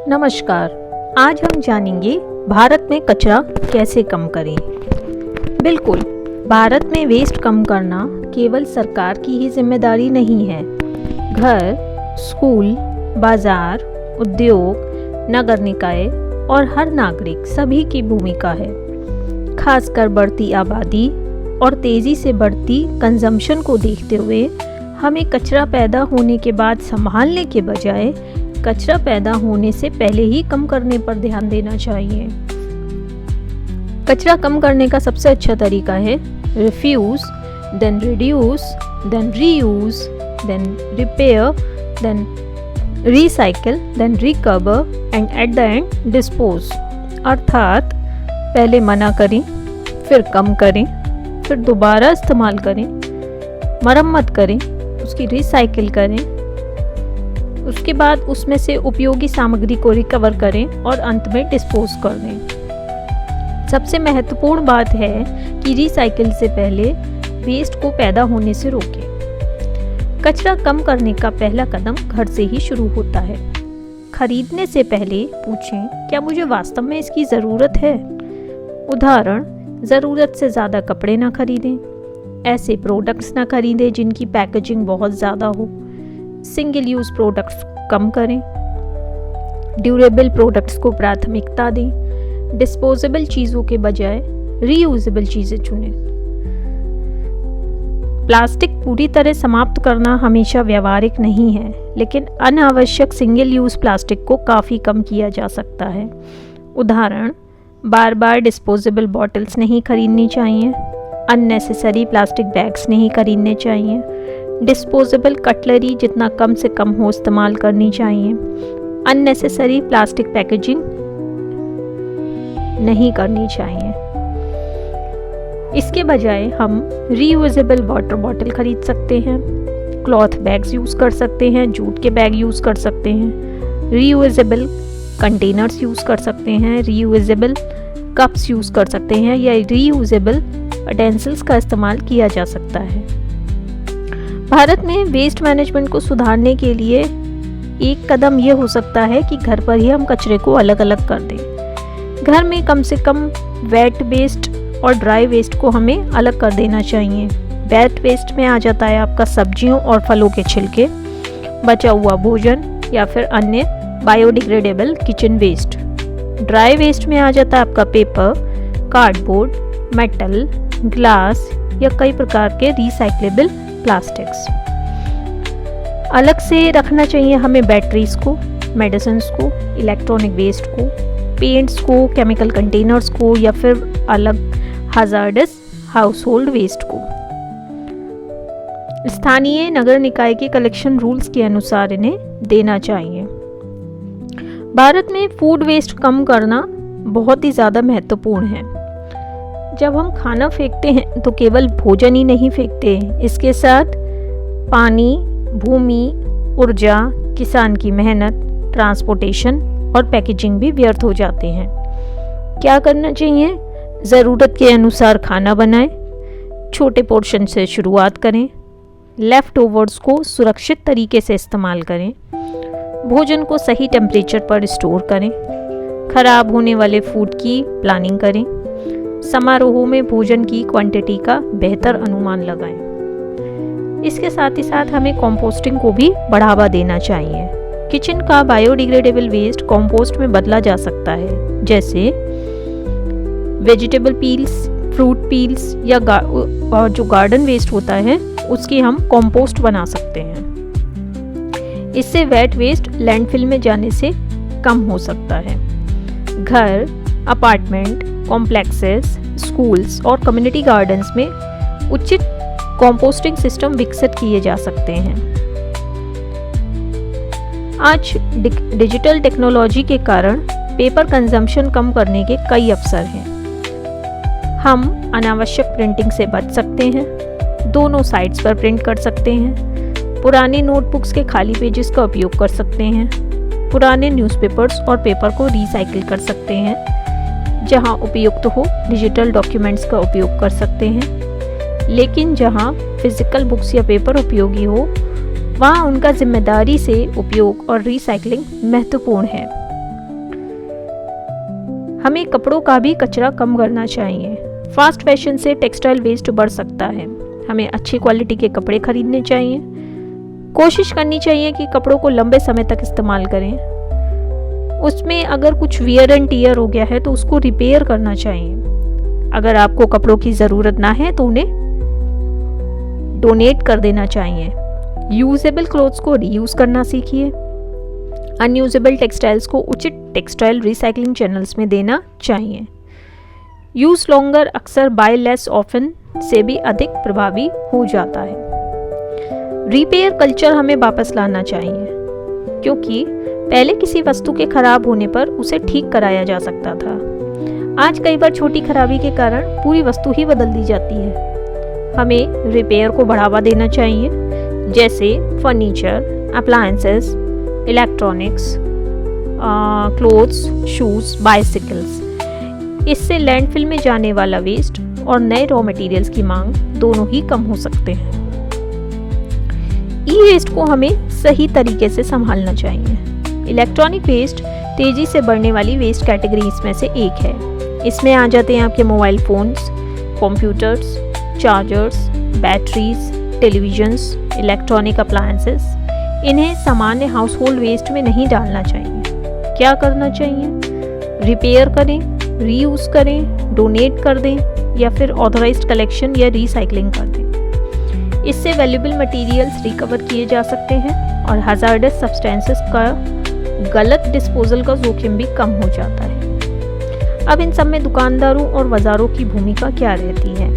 नमस्कार। आज हम जानेंगे भारत में कचरा कैसे कम करें। बिल्कुल, भारत में वेस्ट कम करना केवल सरकार की ही जिम्मेदारी नहीं है। घर, स्कूल, बाजार, उद्योग, नगर निकाय और हर नागरिक सभी की भूमिका है। खासकर बढ़ती आबादी और तेज़ी से बढ़ती कंजम्पशन को देखते हुए हमें कचरा पैदा होने के बाद संभालने के बजाय कचरा पैदा होने से पहले ही कम करने पर ध्यान देना चाहिए। कचरा कम करने का सबसे अच्छा तरीका है refuse, then reduce, then reuse, then repair, then recycle, then recover and at the end dispose. अर्थात पहले मना करें, फिर कम करें, फिर दोबारा इस्तेमाल करें, मरम्मत करें, उसकी रिसाइकिल करें, उसके बाद उसमें से उपयोगी सामग्री को रिकवर करें और अंत में डिस्पोज कर दें। सबसे महत्वपूर्ण बात है कि रिसाइकिल से पहले वेस्ट को पैदा होने से रोकें। कचरा कम करने का पहला कदम घर से ही शुरू होता है। खरीदने से पहले पूछें, क्या मुझे वास्तव में इसकी ज़रूरत है? उदाहरण, ज़रूरत से ज़्यादा कपड़े ना खरीदें, ऐसे प्रोडक्ट्स ना खरीदें जिनकी पैकेजिंग बहुत ज़्यादा हो, सिंगल यूज़ प्रोडक्ट्स कम करें, ड्यूरेबल प्रोडक्ट्स को प्राथमिकता दें, डिस्पोजेबल चीज़ों के बजाय रीयूजेबल चीज़ें चुनें। प्लास्टिक पूरी तरह समाप्त करना हमेशा व्यावहारिक नहीं है, लेकिन अनावश्यक सिंगल यूज़ प्लास्टिक को काफ़ी कम किया जा सकता है। उदाहरण, बार बार डिस्पोजेबल बॉटल्स नहीं खरीदनी चाहिए, अननेसेसरी प्लास्टिक बैग्स नहीं खरीदने चाहिए, डिस्पोजेबल कटलरी जितना कम से कम हो इस्तेमाल करनी चाहिए, अननेसेसरी प्लास्टिक पैकेजिंग नहीं करनी चाहिए। इसके बजाय हम रीयूजेबल वाटर बॉटल खरीद सकते हैं, क्लॉथ बैग्स यूज़ कर सकते हैं, जूट के बैग यूज़ कर सकते हैं, रीयूजेबल कंटेनर्स यूज़ कर सकते हैं, रीयूजेबल कप्स यूज़ कर सकते हैं या रीयूजेबल यूटेंसिल्स का इस्तेमाल किया जा सकता है। भारत में वेस्ट मैनेजमेंट को सुधारने के लिए एक कदम ये हो सकता है कि घर पर ही हम कचरे को अलग अलग कर दें। घर में कम से कम वेट वेस्ट और ड्राई वेस्ट को हमें अलग कर देना चाहिए। वेट वेस्ट में आ जाता है आपका सब्जियों और फलों के छिलके, बचा हुआ भोजन या फिर अन्य biodegradable kitchen waste. Dry waste में आ जाता है आपका पेपर, कार्डबोर्ड, मेटल, ग्लास या कई प्रकार के रिसाइक्लेबल प्लास्टिक्स। अलग से रखना चाहिए हमें बैटरीज को, मेडिसिन्स को, इलेक्ट्रॉनिक वेस्ट को, पेंट्स को, केमिकल कंटेनर्स को या फिर अलग हजार्डस हाउसहोल्ड वेस्ट को। स्थानीय नगर निकाय के कलेक्शन रूल्स के अनुसार इन्हें देना चाहिए। भारत में फूड वेस्ट कम करना बहुत ही ज़्यादा महत्वपूर्ण है। जब हम खाना फेंकते हैं तो केवल भोजन ही नहीं फेंकते हैं, इसके साथ पानी, भूमि, ऊर्जा, किसान की मेहनत, ट्रांसपोर्टेशन और पैकेजिंग भी व्यर्थ हो जाते हैं। क्या करना चाहिए? ज़रूरत के अनुसार खाना बनाएं, छोटे पोर्शन से शुरुआत करें, लेफ़्ट ओवर्स को सुरक्षित तरीके से इस्तेमाल करें, भोजन को सही टेम्परेचर पर स्टोर करें, खराब होने वाले फूड की प्लानिंग करें, समारोहों में भोजन की क्वांटिटी का बेहतर अनुमान लगाएं। इसके साथ ही साथ हमें कंपोस्टिंग को भी बढ़ावा देना चाहिए। किचन का बायोडिग्रेडेबल वेस्ट कंपोस्ट में बदला जा सकता है, जैसे वेजिटेबल पील्स, फ्रूट पील्स या और जो गार्डन वेस्ट होता है उसकी हम कंपोस्ट बना सकते हैं। इससे वेट वेस्ट लैंडफिल में जाने से कम हो सकता है। घर, अपार्टमेंट कॉम्प्लेक्सेस, स्कूल्स और कम्युनिटी गार्डन्स में उचित कंपोस्टिंग सिस्टम विकसित किए जा सकते हैं। आज डिजिटल टेक्नोलॉजी के कारण पेपर कंजम्पशन कम करने के कई अवसर हैं। हम अनावश्यक प्रिंटिंग से बच सकते हैं, दोनों साइड्स पर प्रिंट कर सकते हैं, पुराने नोटबुक्स के खाली पेजेस का उपयोग कर सकते हैं, पुराने न्यूज़पेपर्स और पेपर को रिसाइकिल कर सकते हैं, जहां उपयुक्त हो डिजिटल डॉक्यूमेंट्स का उपयोग कर सकते हैं, लेकिन जहां फिजिकल बुक्स या पेपर उपयोगी हो वहाँ उनका जिम्मेदारी से उपयोग और रिसाइकलिंग महत्वपूर्ण है। हमें कपड़ों का भी कचरा कम करना चाहिए। फास्ट फैशन से टेक्सटाइल वेस्ट बढ़ सकता है। हमें अच्छी क्वालिटी के कपड़े खरीदने चाहिए। कोशिश करनी चाहिए कि कपड़ों को लंबे समय तक इस्तेमाल करें। उसमें अगर कुछ वियर एंड टियर हो गया है तो उसको रिपेयर करना चाहिए। अगर आपको कपड़ों की ज़रूरत ना है तो उन्हें डोनेट कर देना चाहिए। यूजेबल क्लोथ्स को रीयूज़ करना सीखिए। अनयूजेबल टेक्सटाइल्स को उचित टेक्सटाइल रिसाइकलिंग चैनल्स में देना चाहिए। यूज लॉन्गर अक्सर बाय लेस ऑफन से भी अधिक प्रभावी हो जाता है। रिपेयर कल्चर हमें वापस लाना चाहिए, क्योंकि पहले किसी वस्तु के खराब होने पर उसे ठीक कराया जा सकता था। आज कई बार छोटी खराबी के कारण पूरी वस्तु ही बदल दी जाती है। हमें रिपेयर को बढ़ावा देना चाहिए, जैसे furniture, appliances, electronics, clothes, shoes, bicycles. इससे लैंडफिल में जाने वाला वेस्ट और नए रॉ मटेरियल्स की मांग दोनों ही कम हो सकते हैं। ई वेस्ट को हमें सही तरीके से संभालना चाहिए। इलेक्ट्रॉनिक वेस्ट तेजी से बढ़ने वाली वेस्ट कैटेगरीज में से एक है। इसमें आ जाते हैं आपके mobile phones, computers, chargers, batteries, televisions, electronic appliances. इन्हें सामान्य हाउस होल्ड वेस्ट में नहीं डालना चाहिए। क्या करना चाहिए? रिपेयर करें, रीयूज़ करें, डोनेट कर दें या फिर ऑथराइज्ड कलेक्शन या रिसाइकलिंग कर दें। इससे वैल्यूएबल मटेरियल्स रिकवर किए जा सकते हैं और हजार्डस सब्सटेंसेस का गलत डिस्पोजल का जोखिम भी कम हो जाता है। अब इन सब में दुकानदारों और बाजारों की भूमिका क्या रहती है?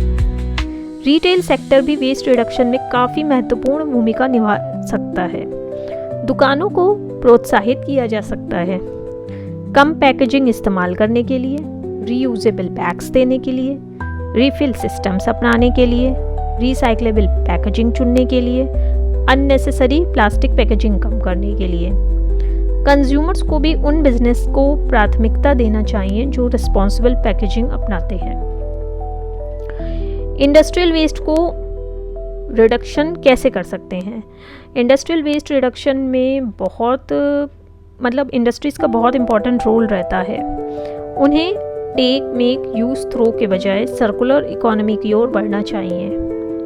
रिटेल सेक्टर भी वेस्ट रिडक्शन में काफ़ी महत्वपूर्ण भूमिका निभा सकता है। दुकानों को प्रोत्साहित किया जा सकता है कम पैकेजिंग इस्तेमाल करने के लिए, रीयूजेबल बैग्स देने के लिए, रिफिल सिस्टम्स अपनाने के लिए, रिसाइक्लेबल पैकेजिंग चुनने के लिए, अननेसेसरी प्लास्टिक पैकेजिंग कम करने के लिए। कंज्यूमर्स को भी उन बिजनेस को प्राथमिकता देना चाहिए जो रिस्पॉन्सिबल पैकेजिंग अपनाते हैं। इंडस्ट्रियल वेस्ट को रिडक्शन कैसे कर सकते हैं? इंडस्ट्रियल वेस्ट रिडक्शन में इंडस्ट्रीज़ का बहुत इम्पॉर्टेंट रोल रहता है। उन्हें टेक, मेक, यूज़, थ्रो के बजाय सर्कुलर इकोनॉमी की ओर बढ़ना चाहिए।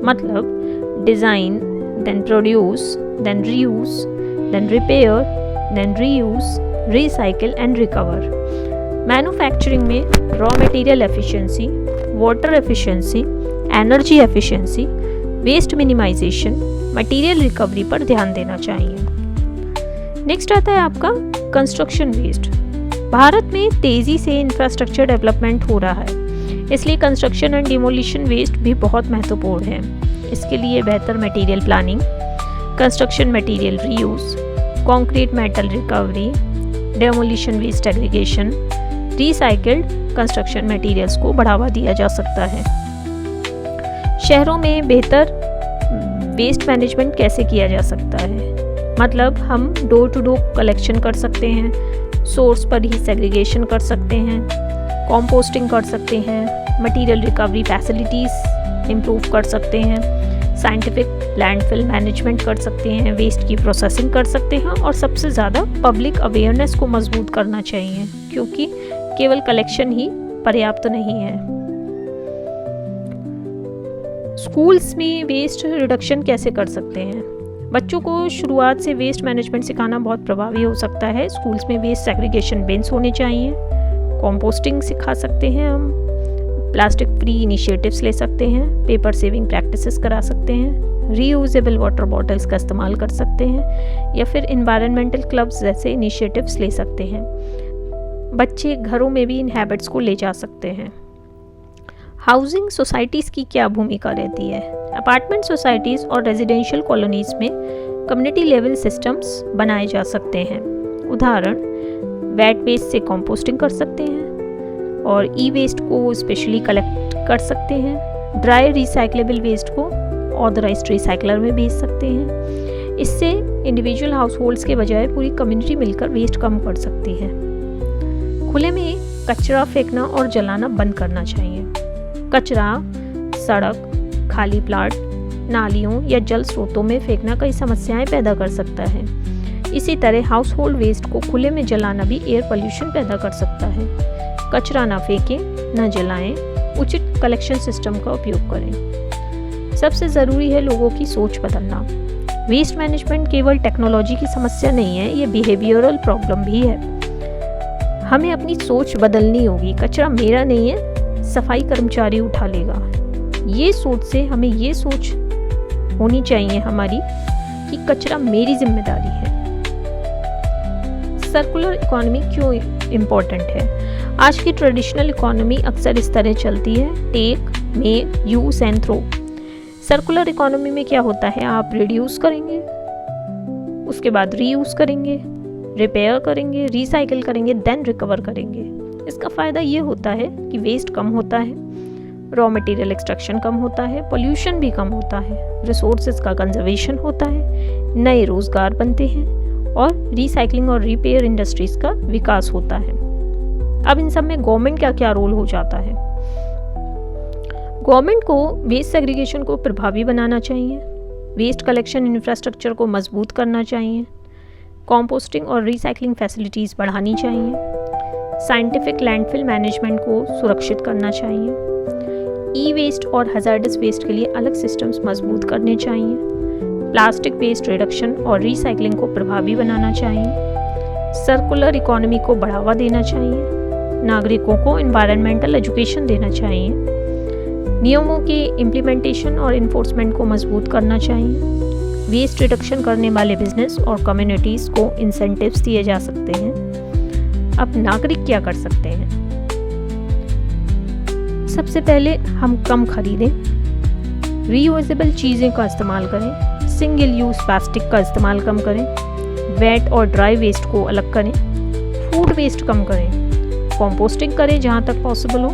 मतलब design, then produce, then reuse, then repair, then reuse, recycle and recover. Manufacturing में raw material efficiency, water efficiency, energy efficiency, waste minimisation, material recovery पर ध्यान देना चाहिए। नेक्स्ट आता है आपका कंस्ट्रक्शन वेस्ट। भारत में तेज़ी से इंफ्रास्ट्रक्चर डेवलपमेंट हो रहा है, इसलिए कंस्ट्रक्शन एंड डिमोलिशन वेस्ट भी बहुत महत्वपूर्ण है। इसके लिए बेहतर material planning, construction material reuse, concrete metal recovery, demolition waste aggregation, recycled construction materials को बढ़ावा दिया जा सकता है। शहरों में बेहतर वेस्ट मैनेजमेंट कैसे किया जा सकता है? मतलब हम डोर टू डोर कलेक्शन कर सकते हैं, सोर्स पर ही सेग्रीगेशन कर सकते हैं, कंपोस्टिंग कर सकते हैं, मटेरियल रिकवरी फैसिलिटीज़ इम्प्रूव कर सकते हैं, साइंटिफिक लैंडफिल मैनेजमेंट कर सकते हैं, वेस्ट की प्रोसेसिंग कर सकते हैं और सबसे ज़्यादा पब्लिक अवेयरनेस को मजबूत करना चाहिए, क्योंकि केवल कलेक्शन ही पर्याप्त नहीं है। स्कूल्स में वेस्ट रिडक्शन कैसे कर सकते हैं? बच्चों को शुरुआत से वेस्ट मैनेजमेंट सिखाना बहुत प्रभावी हो सकता है। स्कूल्स में वेस्ट सेग्रीगेशन बिन्स होने चाहिए, कंपोस्टिंग सिखा सकते हैं हम, प्लास्टिक फ्री इनिशिएटिव्स ले सकते हैं, पेपर सेविंग प्रैक्टिसेस करा सकते हैं, रीयूजेबल वाटर बॉटल्स का इस्तेमाल कर सकते हैं या फिर इन्वायरमेंटल क्लब्स जैसे इनिशिएटिव्स ले सकते हैं। बच्चे घरों में भी इन हैबिट्स को ले जा सकते हैं। हाउसिंग सोसाइटीज़ की क्या भूमिका रहती है? अपार्टमेंट सोसाइटीज़ और रेजिडेंशियल कॉलोनीज़ में कम्युनिटी लेवल सिस्टम्स बनाए जा सकते हैं। उदाहरण, वेट वेस्ट से कंपोस्टिंग कर सकते हैं और ई वेस्ट को स्पेशली कलेक्ट कर सकते हैं। ड्राई रिसाइक्लेबल वेस्ट को ऑथराइज्ड रिसाइकलर में भेज सकते हैं। इससे इंडिविजुअल हाउस होल्ड्स के बजाय पूरी कम्युनिटी मिलकर वेस्ट कम कर सकती है। खुले में कचरा फेंकना और जलाना बंद करना चाहिए। कचरा सड़क, खाली प्लाट, नालियों या जल स्रोतों में फेंकना कई समस्याएं पैदा कर सकता है। इसी तरह हाउस होल्ड वेस्ट को खुले में जलाना भी एयर पोल्यूशन पैदा कर सकता है। कचरा ना फेंकें, न जलाएं, उचित कलेक्शन सिस्टम का उपयोग करें। सबसे ज़रूरी है लोगों की सोच बदलना। वेस्ट मैनेजमेंट केवल टेक्नोलॉजी की समस्या नहीं है, ये बिहेवियरल प्रॉब्लम भी है। हमें अपनी सोच बदलनी होगी। कचरा मेरा नहीं है, सफाई कर्मचारी उठा लेगा। ये सोच से हमें ये सोच होनी चाहिए हमारी कि कचरा मेरी जिम्मेदारी है। सर्कुलर इकोनॉमी क्यों इम्पोर्टेंट है? आज की ट्रेडिशनल इकोनॉमी अक्सर इस तरह चलती है, take, make, use and throw. Circular economy में क्या होता है, आप रिड्यूस करेंगे, उसके बाद रीयूज करेंगे, रिपेयर करेंगे, रिसाइकिल करेंगे, देन रिकवर करेंगे। इसका फ़ायदा ये होता है कि वेस्ट कम होता है, रॉ मटेरियल एक्सट्रैक्शन कम होता है, पोल्यूशन भी कम होता है, रिसोर्सेज का कंजर्वेशन होता है, नए रोज़गार बनते हैं और रिसाइकलिंग और रिपेयर इंडस्ट्रीज़ का विकास होता है। अब इन सब में गवर्नमेंट का क्या रोल हो जाता है? गवर्नमेंट को वेस्ट सेग्रीगेशन को प्रभावी बनाना चाहिए, वेस्ट कलेक्शन इंफ्रास्ट्रक्चर को मजबूत करना चाहिए, कंपोस्टिंग और रिसाइकलिंग फैसिलिटीज़ बढ़ानी चाहिए, साइंटिफिक लैंडफिल मैनेजमेंट को सुरक्षित करना चाहिए, ई वेस्ट और हज़ार्डस वेस्ट के लिए अलग सिस्टम्स मजबूत करने चाहिए, प्लास्टिक वेस्ट रिडक्शन और रिसाइकलिंग को प्रभावी बनाना चाहिए, सर्कुलर इकोनॉमी को बढ़ावा देना चाहिए, नागरिकों को एनवायरनमेंटल एजुकेशन देना चाहिए, नियमों के इम्प्लीमेंटेशन और इन्फोर्समेंट को मजबूत करना चाहिए, वेस्ट रिडक्शन करने वाले बिजनेस और कम्युनिटीज़ को इंसेंटिव्स दिए जा सकते हैं। अब नागरिक क्या कर सकते हैं? सबसे पहले हम कम खरीदें, रीयूजेबल चीज़ें का इस्तेमाल करें, सिंगल यूज़ प्लास्टिक का इस्तेमाल कम करें, वेट और ड्राई वेस्ट को अलग करें, फूड वेस्ट कम करें, कंपोस्टिंग करें जहाँ तक पॉसिबल हो,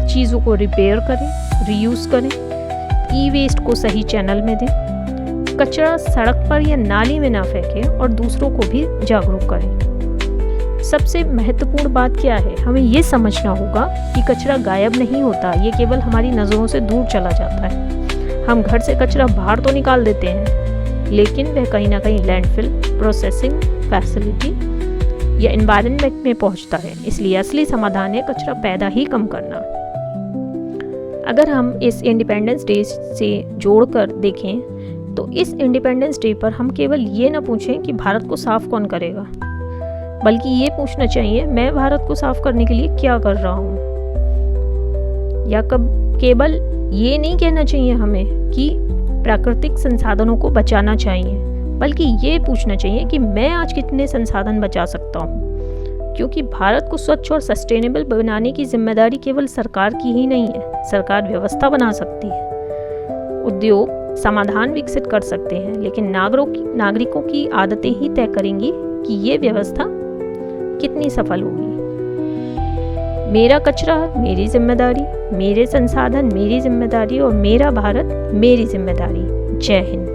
चीज़ों को रिपेयर करें, रीयूज़ करें, ई वेस्ट को सही चैनल में दें, कचरा सड़क पर या नाली में ना फेंकें और दूसरों को भी जागरूक करें। सबसे महत्वपूर्ण बात क्या है? हमें ये समझना होगा कि कचरा गायब नहीं होता, ये केवल हमारी नज़रों से दूर चला जाता है। हम घर से कचरा बाहर तो निकाल देते हैं, लेकिन वह कहीं ना कहीं लैंडफिल, प्रोसेसिंग फैसिलिटी या एनवायरनमेंट में पहुंचता है। इसलिए असली समाधान है कचरा पैदा ही कम करना। अगर हम इस इंडिपेंडेंस डे से जोड़कर देखें तो इस इंडिपेंडेंस डे पर हम केवल ये ना पूछें कि भारत को साफ कौन करेगा, बल्कि ये पूछना चाहिए मैं भारत को साफ करने के लिए क्या कर रहा हूँ। या केवल ये नहीं कहना चाहिए हमें कि प्राकृतिक संसाधनों को बचाना चाहिए, बल्कि ये पूछना चाहिए कि मैं आज कितने संसाधन बचा सकता हूँ। क्योंकि भारत को स्वच्छ और सस्टेनेबल बनाने की जिम्मेदारी केवल सरकार की ही नहीं है, सरकार व्यवस्था बना सकती है, उद्योग समाधान विकसित कर सकते हैं, लेकिन नागरिकों की आदतें ही तय करेंगी कि ये व्यवस्था कितनी सफल होगी। मेरा कचरा मेरी जिम्मेदारी, मेरे संसाधन मेरी जिम्मेदारी और मेरा भारत मेरी जिम्मेदारी। जय हिंद।